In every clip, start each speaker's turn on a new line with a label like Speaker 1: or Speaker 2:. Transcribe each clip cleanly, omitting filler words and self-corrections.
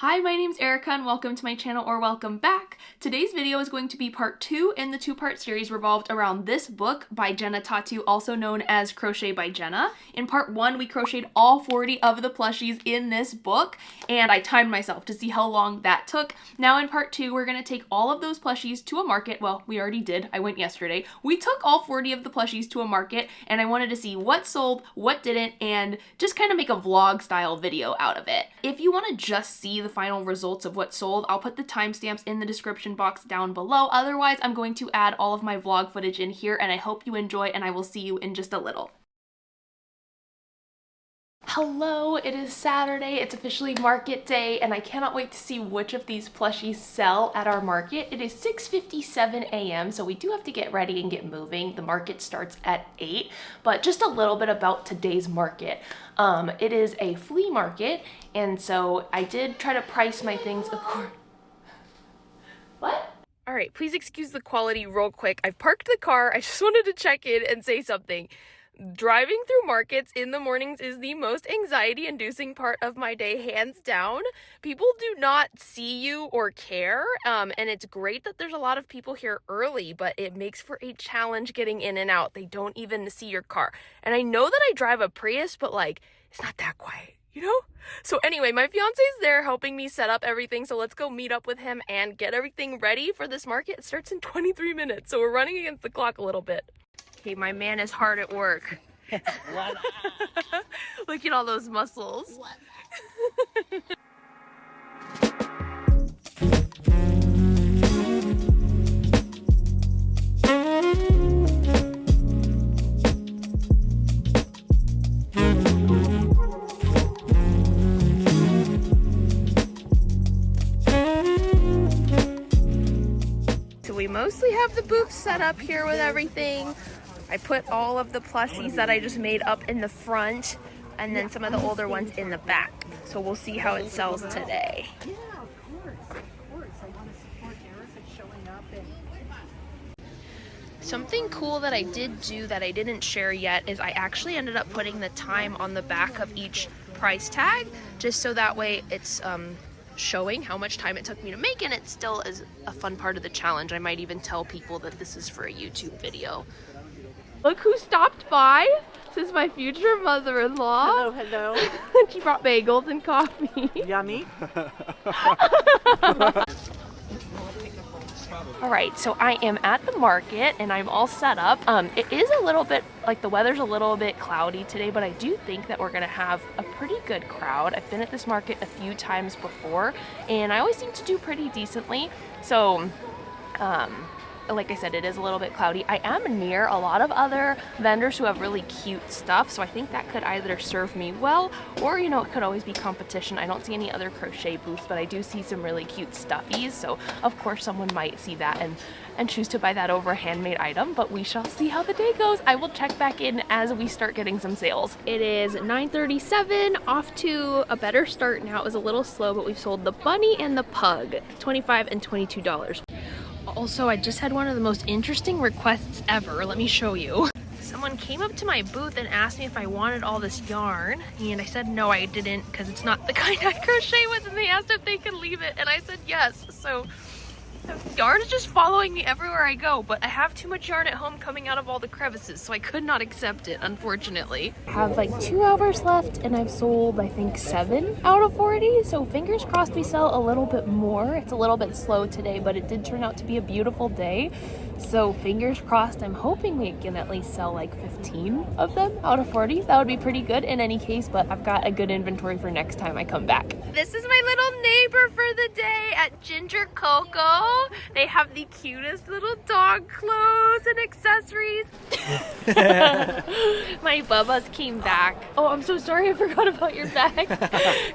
Speaker 1: Hi, my name's Erica and welcome to my channel, or welcome back. Today's video is going to be part 2 in the 2-part series revolved around this book by Genna, also known as Crochet by Genna. In part 1, we crocheted all 40 of the plushies in this book, and I timed myself to see how long that took. Now in part 2, we're going to take all of those plushies to a market. Well, we already did. I went yesterday. We took all 40 of the plushies to a market, and I wanted to see what sold, what didn't, and just kind of make a vlog style video out of it. If you want to just see the final results of what sold, I'll put the timestamps in the description box down below. Otherwise, I'm going to add all of my vlog footage in here, and I hope you enjoy, and I will see you in just a little. Hello, it is Saturday, it's officially market day, and I cannot wait to see which of these plushies sell at our market. It is 6:57 a.m., so we do have to get ready and get moving. The market starts at 8, but just a little bit about today's market. It is a flea market, and so I did try to price my things according... What? Alright, please excuse the quality real quick. I've parked the car, I just wanted to check in and say something. Driving through markets in the mornings is the most anxiety-inducing part of my day, hands down. People do not see you or care, and it's great that there's a lot of people here early, but it makes for a challenge getting in and out. They don't even see your car. And I know that I drive a Prius, but like, it's not that quiet, you know? So anyway, my fiance's there helping me set up everything, so let's go meet up with him and get everything ready for this market. It starts in 23 minutes, so we're running against the clock a little bit. Okay, my man is hard at work. Look at all those muscles. So we mostly have the booth set up here with everything. I put all of the plushies that I just made up in the front, and then some of the older ones in the back. So we'll see how it sells today.
Speaker 2: Yeah, of course. I want to support Erica showing up and...
Speaker 1: Something cool that I did do that I didn't share yet is I actually ended up putting the time on the back of each price tag, just so that way it's showing how much time it took me to make, and it still is a fun part of the challenge. I might even tell people that this is for a YouTube video. Look who stopped by. This is my future mother-in-law.
Speaker 2: Hello.
Speaker 1: She brought bagels and coffee.
Speaker 2: Yummy.
Speaker 1: Alright, so I am at the market and I'm all set up. It is a little bit, like the weather's a little bit cloudy today, but I do think that we're gonna have a pretty good crowd. I've been at this market a few times before and I always seem to do pretty decently. So, like I said, it is a little bit cloudy. I am near a lot of other vendors who have really cute stuff, so I think that could either serve me well, or, you know, it could always be competition. I don't see any other crochet booths, but I do see some really cute stuffies, so of course someone might see that and choose to buy that over a handmade item, but we shall see how the day goes. I will check back in as we start getting some sales. It is 9:37, off to a better start now. It was a little slow, but we've sold the bunny and the pug, $25 and $22. Also, I just had one of the most interesting requests ever. Let me show you. Someone came up to my booth and asked me if I wanted all this yarn, and I said no, I didn't, because it's not the kind I crochet with, and they asked if they could leave it, and I said yes. So yarn is just following me everywhere I go, but I have too much yarn at home coming out of all the crevices, so I could not accept it, unfortunately. I have like 2 hours left, and I've sold, I think, 7 out of 40, so fingers crossed we sell a little bit more. It's a little bit slow today, but it did turn out to be a beautiful day, so fingers crossed. I'm hoping we can at least sell like 15 of them out of 40. That would be pretty good in any case, but I've got a good inventory for next time I come back. This is my little neighbor for the day at Ginger Coco. They have the cutest little dog clothes and accessories. My Bubbas came back. Oh, I'm so sorry, I forgot about your bag.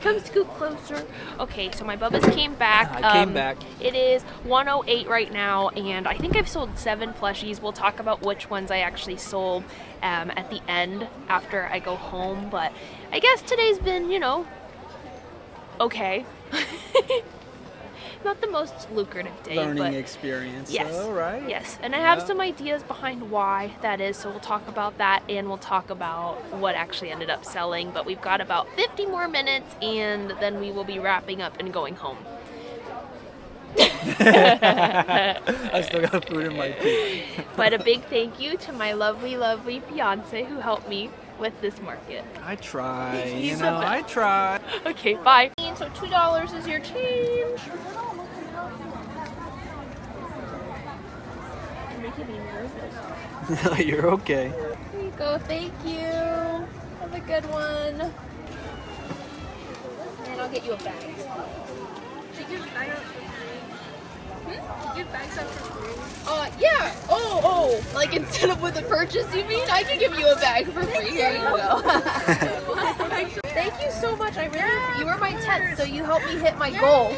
Speaker 1: Come scoot closer. Okay, so my Bubbas came back.
Speaker 3: I came back.
Speaker 1: It is 1:08 right now, and I think I've sold 7 plushies. We'll talk about which ones I actually sold at the end after I go home, but I guess today's been, you know, okay. not the most lucrative day.
Speaker 3: Learning
Speaker 1: but
Speaker 3: experience,
Speaker 1: yes,
Speaker 3: though, right?
Speaker 1: yes. And I have some ideas behind why that is, so we'll talk about that, and we'll talk about what actually ended up selling. But we've got about 50 more minutes, and then we will be wrapping up and going home.
Speaker 3: I still got food in my teeth.
Speaker 1: But a big thank you to my lovely, lovely fiance who helped me with this market.
Speaker 3: I try,
Speaker 1: He's
Speaker 3: you
Speaker 1: the
Speaker 3: know,
Speaker 1: best.
Speaker 3: I try.
Speaker 1: Okay, bye. So $2 is your change. You're making me nervous.
Speaker 3: You're okay.
Speaker 1: Here you go, thank you. Have a good one. And I'll get you a bag.
Speaker 2: She gives bags out for free. She gives bags out for free.
Speaker 1: Yeah. Oh, like instead of with a purchase, you mean? I can give you a bag for free. Here you go. Thank you so much. I really, you were my 10th, so you helped me hit my goal.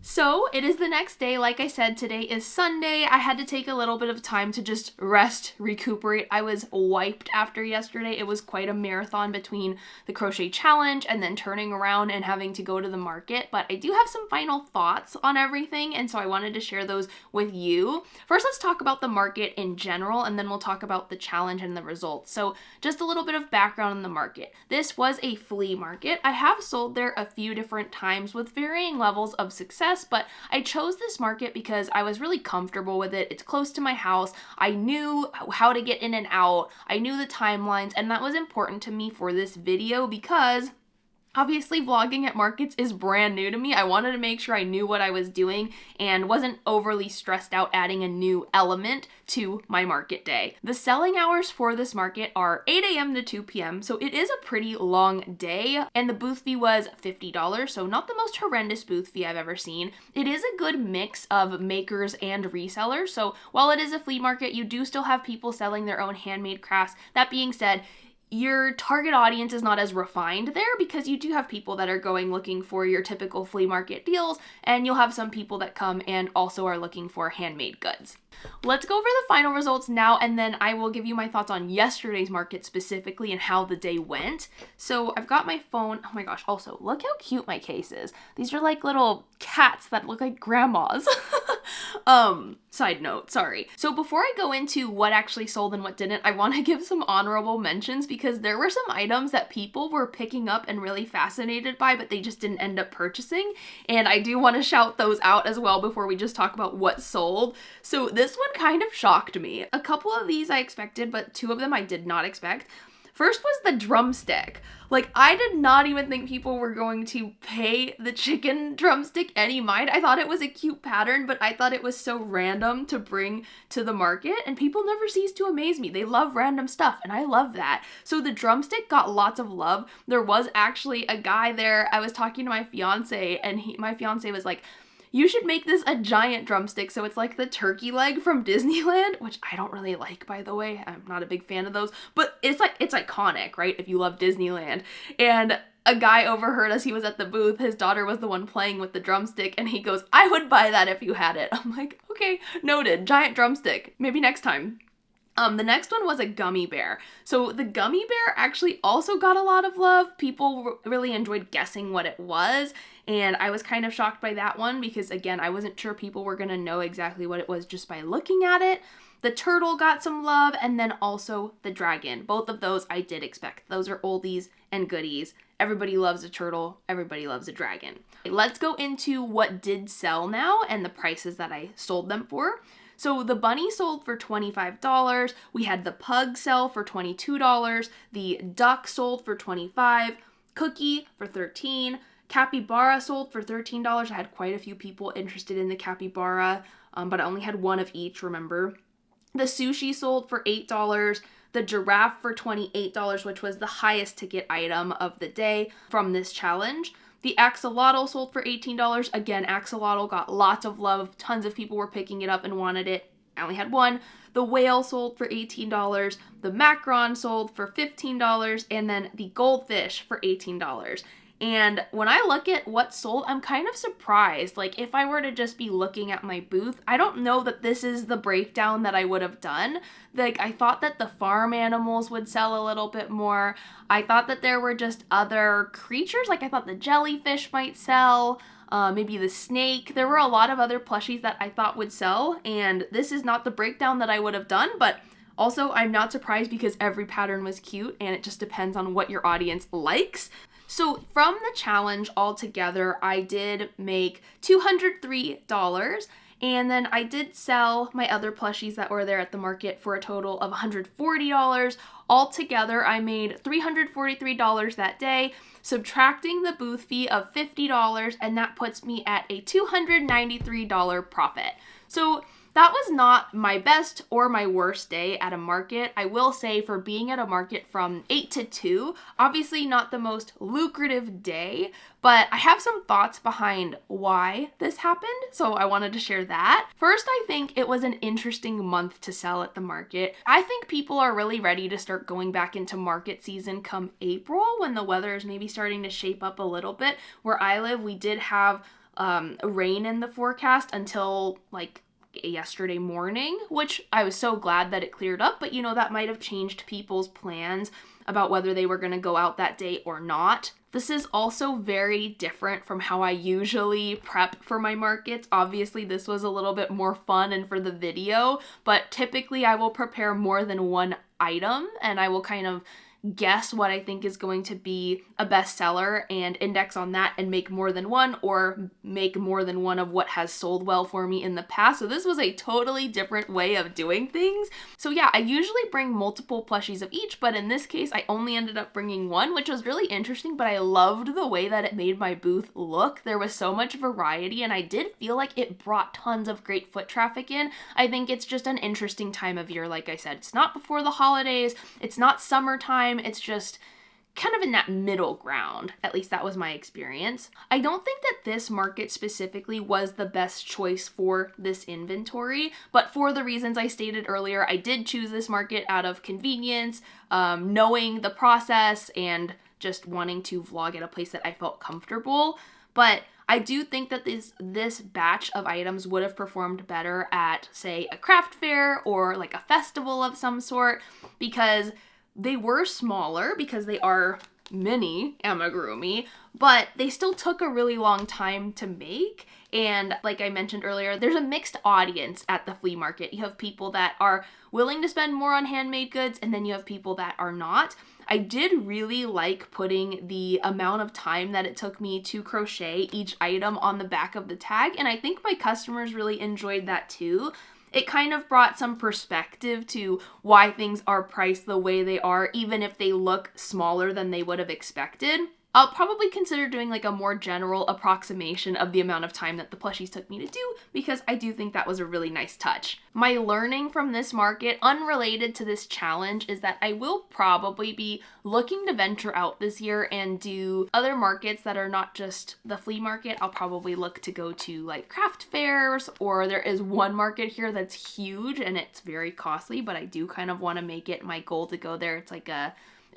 Speaker 1: So it is the next day. Like I said, today is Sunday. I had to take a little bit of time to just rest, recuperate. I was wiped after yesterday. It was quite a marathon between the crochet challenge and then turning around and having to go to the market. But I do have some final thoughts on everything, and so I wanted to share those with you. First, let's talk about the market in general, and then we'll talk about the challenge and the results. So just a little bit of background on the market. This was a flea market. I have sold there a few different times with varying levels of success, but I chose this market because I was really comfortable with it. It's close to my house. I knew how to get in and out. I knew the timelines, and that was important to me for this video because obviously vlogging at markets is brand new to me. I wanted to make sure I knew what I was doing and wasn't overly stressed out adding a new element to my market day. The selling hours for this market are 8 a.m. to 2 p.m. So it is a pretty long day, and the booth fee was $50. So not the most horrendous booth fee I've ever seen. It is a good mix of makers and resellers. So while it is a flea market, you do still have people selling their own handmade crafts. That being said, your target audience is not as refined there because you do have people that are going looking for your typical flea market deals, and you'll have some people that come and also are looking for handmade goods. Let's go over the final results now, and then I will give you my thoughts on yesterday's market specifically and how the day went. So I've got my phone. Oh my gosh, also, look how cute my case is. These are like little cats that look like grandmas. Side note, sorry. So before I go into what actually sold and what didn't, I want to give some honorable mentions because there were some items that people were picking up and really fascinated by, but they just didn't end up purchasing. And I do want to shout those out as well before we just talk about what sold. So this one kind of shocked me. A couple of these I expected, but two of them I did not expect. First was the drumstick. Like, I did not even think people were going to pay the chicken drumstick any mind. I thought it was a cute pattern, but I thought it was so random to bring to the market, and people never cease to amaze me. They love random stuff, and I love that. So the drumstick got lots of love. There was actually a guy there. I was talking to my fiance, and my fiance was like, you should make this a giant drumstick, so it's like the turkey leg from Disneyland, which I don't really like, by the way. I'm not a big fan of those, but it's iconic, right? If you love Disneyland. And a guy overheard us. He was at the booth. His daughter was the one playing with the drumstick, and he goes, I would buy that if you had it. I'm like, okay, noted. Giant drumstick. Maybe next time. The next one was a gummy bear. So the gummy bear actually also got a lot of love. People really enjoyed guessing what it was, and I was kind of shocked by that one because, again, I wasn't sure people were going to know exactly what it was just by looking at it. The turtle got some love, and then also the dragon. Both of those I did expect. Those are oldies and goodies. Everybody loves a turtle. Everybody loves a dragon. Let's go into what did sell now and the prices that I sold them for. So the bunny sold for $25. We had the pug sell for $22. The duck sold for $25. Cookie for $13. Capybara sold for $13. I had quite a few people interested in the capybara, but I only had one of each, remember. The sushi sold for $8. The giraffe for $28, which was the highest ticket item of the day from this challenge. The axolotl sold for $18. Again, axolotl got lots of love. Tons of people were picking it up and wanted it. I only had one. The whale sold for $18. The macron sold for $15. And then the goldfish for $18. And when I look at what sold, I'm kind of surprised. Like, if I were to just be looking at my booth, I don't know that this is the breakdown that I would have done. Like, I thought that the farm animals would sell a little bit more. I thought that there were just other creatures. Like, I thought the jellyfish might sell. Maybe the snake. There were a lot of other plushies that I thought would sell, and this is not the breakdown that I would have done, but also I'm not surprised because every pattern was cute, and it just depends on what your audience likes. So from the challenge altogether, I did make $203, and then I did sell my other plushies that were there at the market for a total of $140. Altogether, I made $343 that day, subtracting the booth fee of $50, and that puts me at a $293 profit. So that was not my best or my worst day at a market. I will say, for being at a market from 8 to 2, obviously not the most lucrative day, but I have some thoughts behind why this happened, so I wanted to share that. First, I think it was an interesting month to sell at the market. I think people are really ready to start going back into market season come April, when the weather is maybe starting to shape up a little bit. Where I live, we did have rain in the forecast until like yesterday morning, which I was so glad that it cleared up, but you know, that might have changed people's plans about whether they were going to go out that day or not. This is also very different from how I usually prep for my markets. Obviously, this was a little bit more fun and for the video, but typically I will prepare more than one item, and I will kind of guess what I think is going to be a bestseller and index on that and make more than one, or make more than one of what has sold well for me in the past. So this was a totally different way of doing things. So yeah, I usually bring multiple plushies of each, but in this case, I only ended up bringing one, which was really interesting, but I loved the way that it made my booth look. There was so much variety, and I did feel like it brought tons of great foot traffic in. I think it's just an interesting time of year. Like I said, it's not before the holidays, it's not summertime, it's just kind of in that middle ground. At least that was my experience. I don't think that this market specifically was the best choice for this inventory, but for the reasons I stated earlier, I did choose this market out of convenience, knowing the process, and just wanting to vlog at a place that I felt comfortable. But I do think that this batch of items would have performed better at, say, a craft fair or like a festival of some sort, because they were smaller, because they are mini amigurumi, but they still took a really long time to make. And like I mentioned earlier, there's a mixed audience at the flea market. You have people that are willing to spend more on handmade goods, and then you have people that are not. I did really like putting the amount of time that it took me to crochet each item on the back of the tag, and I think my customers really enjoyed that too. It kind of brought some perspective to why things are priced the way they are, even if they look smaller than they would have expected. I'll probably consider doing like a more general approximation of the amount of time that the plushies took me to do, because I do think that was a really nice touch. My learning from this market, unrelated to this challenge, is that I will probably be looking to venture out this year and do other markets that are not just the flea market. I'll probably look to go to like craft fairs, or there is one market here that's huge and it's very costly, but I do kind of want to make it my goal to go there.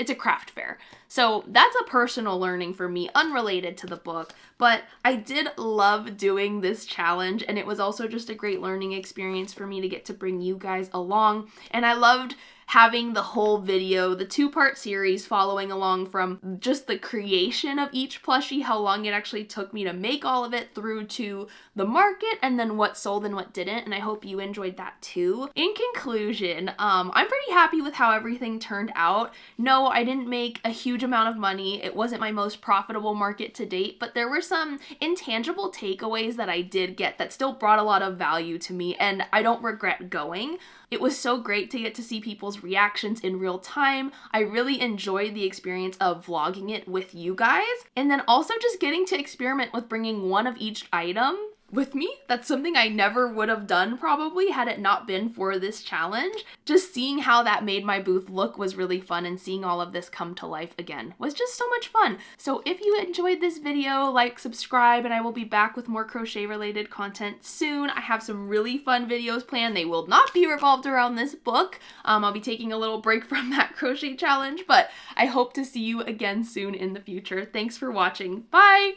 Speaker 1: It's a craft fair. So that's a personal learning for me, unrelated to the book, but I did love doing this challenge, and it was also just a great learning experience for me to get to bring you guys along. And I loved having the whole video, the two-part series, following along from just the creation of each plushie, how long it actually took me to make all of it, through to the market, and then what sold and what didn't, and I hope you enjoyed that too. In conclusion, I'm pretty happy with how everything turned out. No, I didn't make a huge amount of money. It wasn't my most profitable market to date, but there were some intangible takeaways that I did get that still brought a lot of value to me, and I don't regret going. It was so great to get to see people's reactions in real time. I really enjoyed the experience of vlogging it with you guys. And then also just getting to experiment with bringing one of each item with me. That's something I never would have done probably had it not been for this challenge. Just seeing how that made my booth look was really fun, and seeing all of this come to life again was just so much fun. So if you enjoyed this video, like, subscribe, and I will be back with more crochet related content soon. I have some really fun videos planned. They will not be revolved around this book. I'll be taking a little break from that crochet challenge, but I hope to see you again soon in the future. Thanks for watching. Bye!